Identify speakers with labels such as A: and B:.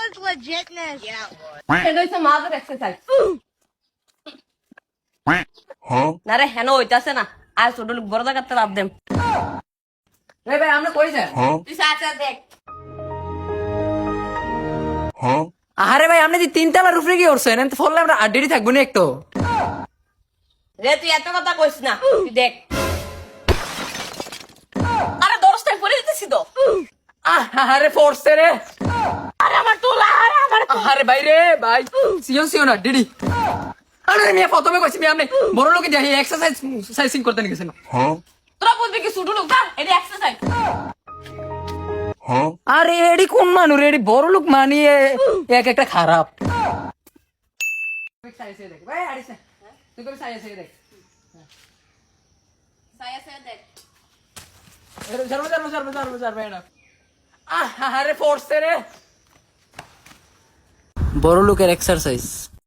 A: was legitness. Yeah, it was.
B: এটা হচ্ছে mother exercise না রে হেন হইতাছে না আর ছোট লোক বড় জায়গাতে লাভ দেম
C: এই ভাই আমরা কই যাই
B: তুই সাথে দেখ
C: আরে ভাই আপনি যে তিনতলার উপরে কি করছেন এত ফললে আমরা আড্ডি থাকবো না একটু
B: রে তুই এত কথা কইস না তুই দেখ আরে দশটায় পরে দিতেছি তো
C: আরে ফোর্সে রে
B: আরে আমার তোলা আরে আমার
C: আরে ভাই রে ভাই সিও সিও না ডিডি আরে মিয়া প্রথমে কইছি মিয়া আপনি বড় লোকে দেখি এক্সারসাইজ সাইজিং করতে গেছেন
B: তোরা বলবি কি ছোট লোক না এটা এক্সারসাইজ
C: আরে এডি কোন মানুষ রে এডি বড় লোক মানিয়ে এক একটা খারাপ ভাই আরে তুই কবি সাইজ দেখ
B: সায়া সায়া দেখ
C: আরে ফোর্সে রে বড় লোকের এক্সারসাইজ